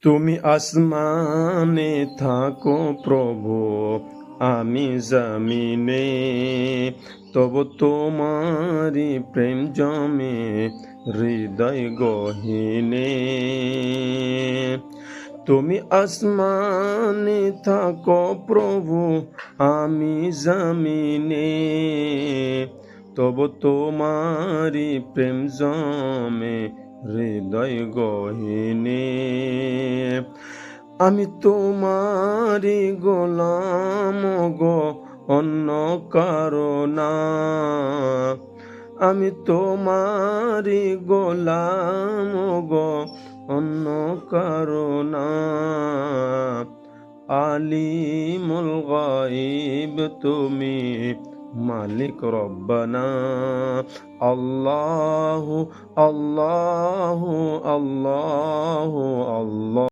তুমি আসমানে থাকো প্রভু, আমি জমিনে, তবু তোমারি প্রেম জমে হৃদয় গহীনে। তুমি আসমানে থাকো প্রভু, আমি জমিনে, তবু তোমারি প্রেম জমে হৃদয় গহীনে। আমি তোমারি গোলাম গো, অন্য কারো না। আমি তোমারি গোলাম গো, অন্য কারো না। আলিমুল গায়ব তুমি, মালিক রব্বানা। আল্লাহু আল্লাহু আল্লাহু